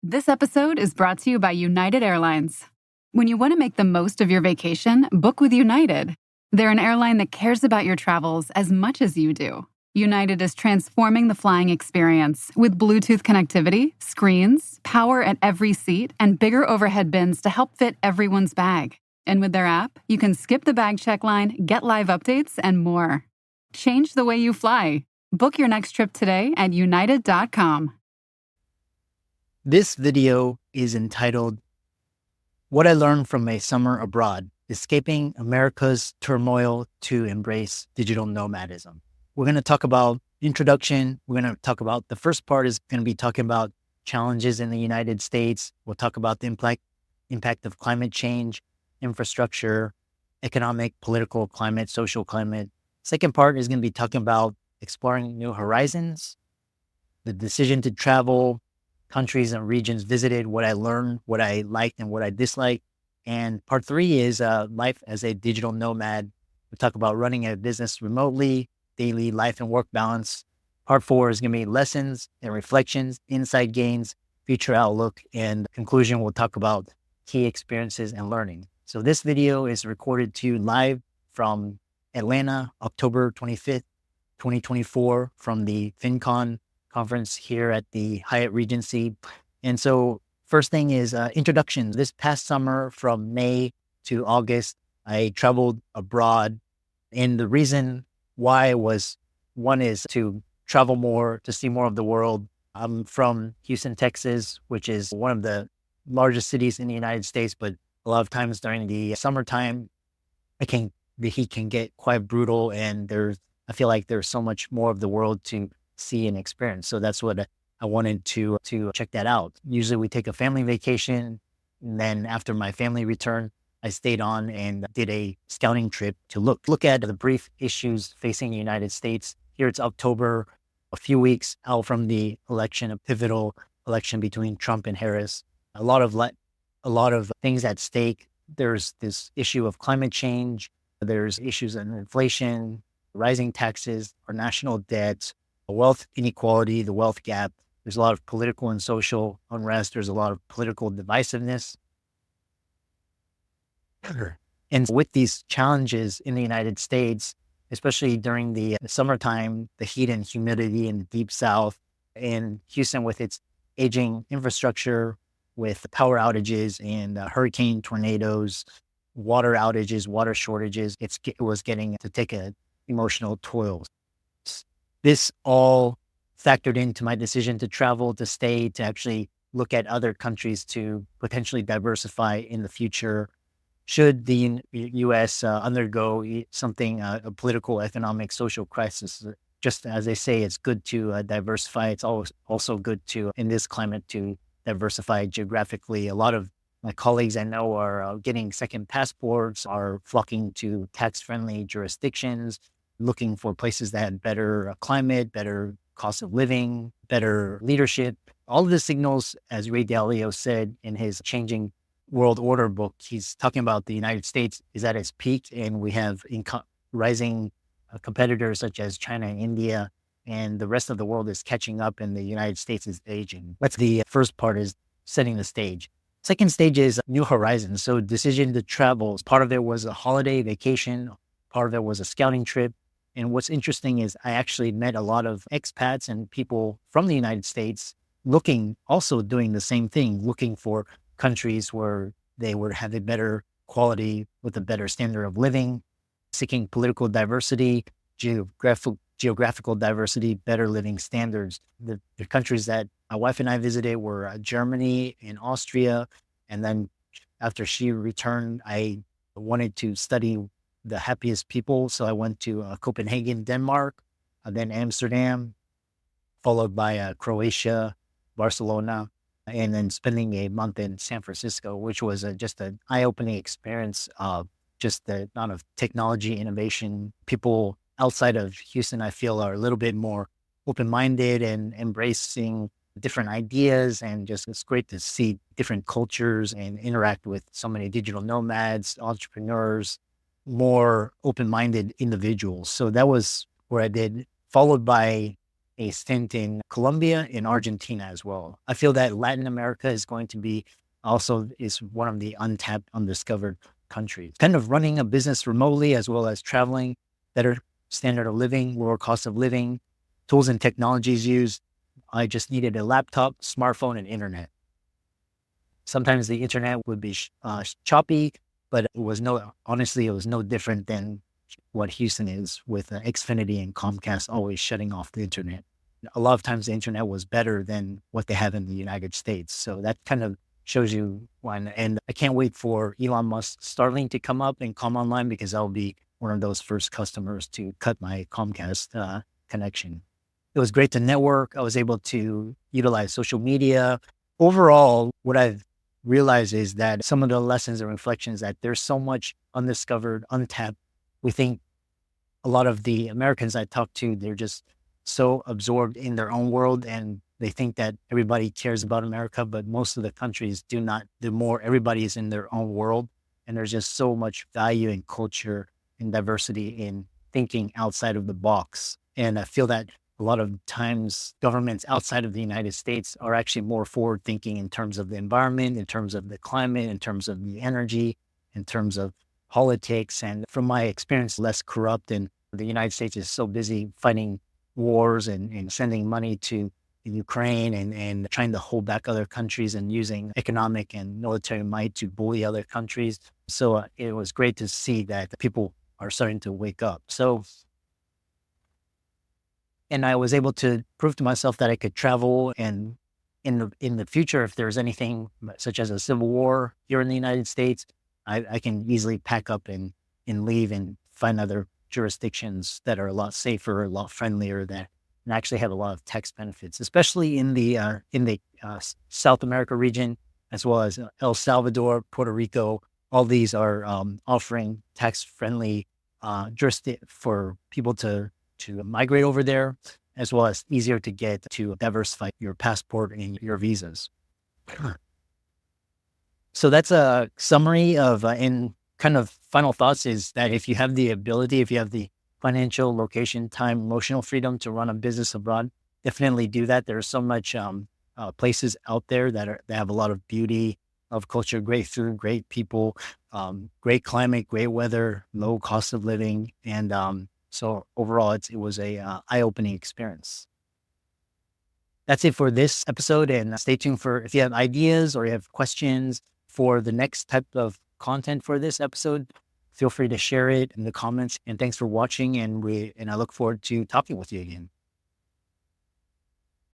This episode is brought to you by United Airlines. When you want to make the most of your vacation, book with United. They're an airline that cares about your travels as much as you do. United is transforming the flying experience with Bluetooth connectivity, screens, power at every seat, and bigger overhead bins to help fit everyone's bag. And with their app, you can skip the bag check line, get live updates, and more. Change the way you fly. Book your next trip today at united.com. This video is entitled, What I Learned from My Summer Abroad, Escaping America's Turmoil to Embrace Digital Nomadism. We're going to talk about introduction. We're going to talk about, the first part is going to be talking about challenges in the United States. We'll talk about the impact of climate change, infrastructure, economic, political climate, social climate. Second part is going to be talking about exploring new horizons, the decision to travel, countries and regions visited, what I learned, what I liked and what I disliked. And part 3 is life as a digital nomad. We'll talk about running a business remotely, daily life and work balance. Part 4 is going to be lessons and reflections, insight gains, future outlook, and conclusion, we'll talk about key experiences and learning. So this video is recorded to you live from Atlanta, October 25th, 2024, from the FinCon conference here at the Hyatt Regency. And so first thing is introduction. This past summer from May to August, I traveled abroad. And the reason why was, one is to travel more, to see more of the world. I'm from Houston, Texas, which is one of the largest cities in the United States, but a lot of times during the summertime, the heat can get quite brutal, and I feel like there's so much more of the world to see and experience. So that's what I wanted to check that out. Usually we take a family vacation, and then after my family returned, I stayed on and did a scouting trip to look at the brief issues facing the United States. Here it's October, a few weeks out from the election, a pivotal election between Trump and Harris. A lot of things at stake. There's this issue of climate change. There's issues of inflation, rising taxes, our national debt, wealth inequality, the wealth gap. There's a lot of political and social unrest. There's a lot of political divisiveness. And with these challenges in the United States, especially during the summertime, the heat and humidity in the deep South, and Houston with its aging infrastructure, with power outages and hurricane tornadoes, water outages, water shortages, it was getting to take an emotional toll. This all factored into my decision to travel, to stay, to actually look at other countries to potentially diversify in the future. Should the U.S. undergo something, a political, economic, social crisis, just as they say, it's good to diversify. It's also good to, in this climate, to diversify geographically. A lot of my colleagues I know are getting second passports, are flocking to tax-friendly jurisdictions, looking for places that had better climate, better cost of living, better leadership. All of the signals, as Ray Dalio said in his Changing World Order book, he's talking about the United States is at its peak, and we have rising competitors such as China and India, and the rest of the world is catching up, and the United States is aging. That's the first part, is setting the stage. Second stage is new horizons. So decision to travel. Part of it was a holiday vacation. Part of it was a scouting trip. And what's interesting is I actually met a lot of expats and people from the United States also doing the same thing, looking for countries where they would have a better quality with a better standard of living, seeking political diversity, geographical diversity, better living standards. The countries that my wife and I visited were Germany and Austria. And then after she returned, I wanted to study the happiest people. So I went to Copenhagen, Denmark, then Amsterdam, followed by Croatia, Barcelona, and then spending a month in San Francisco, which was just an eye-opening experience of just the amount of technology, innovation. People outside of Houston, I feel, are a little bit more open-minded and embracing different ideas, and just it's great to see different cultures and interact with so many digital nomads, entrepreneurs, more open-minded individuals. So that was where I did, followed by a stint in Colombia and Argentina as well. I feel that Latin America is going to be also is one of the untapped, undiscovered countries. Kind of running a business remotely as well as traveling, better standard of living, lower cost of living, tools and technologies used. I just needed a laptop, smartphone, and internet. Sometimes the internet would be choppy, but honestly, it was no different than what Houston is with Xfinity and Comcast always shutting off the internet. A lot of times the internet was better than what they have in the United States. So that kind of shows you one. And I can't wait for Elon Musk's Starlink to come up and come online, because I'll be one of those first customers to cut my Comcast connection. It was great to network. I was able to utilize social media. Overall, what I've realized is that some of the lessons and reflections that there's so much undiscovered, untapped. We think a lot of the Americans I talk to, they're just so absorbed in their own world, and they think that everybody cares about America, but most of the countries do not. Everybody is in their own world, and there's just so much value in culture and diversity in thinking outside of the box. And I feel that a lot of times governments outside of the United States are actually more forward thinking in terms of the environment, in terms of the climate, in terms of the energy, in terms of politics. And from my experience, less corrupt. And the United States is so busy fighting wars and sending money to Ukraine and trying to hold back other countries and using economic and military might to bully other countries. So it was great to see that people are starting to wake up. And I was able to prove to myself that I could travel, and in the future, if there's anything such as a civil war here in the United States, I can easily pack up and leave and find other jurisdictions that are a lot safer, a lot friendlier, and actually have a lot of tax benefits, especially in the South America region, as well as El Salvador, Puerto Rico. All these are offering tax-friendly jurisdiction for people to migrate over there, as well as easier to get to diversify your passport and your visas. So that's a summary of, and kind of final thoughts is that if you have the ability, if you have the financial, location, time, emotional freedom to run a business abroad, definitely do that. There's so much places out there that have a lot of beauty, of culture, great food, great people, great climate, great weather, low cost of living. And so overall, it was a eye-opening experience. That's it for this episode, and stay tuned for if you have ideas or you have questions for the next type of content for this episode. Feel free to share it in the comments. And thanks for watching, and I look forward to talking with you again.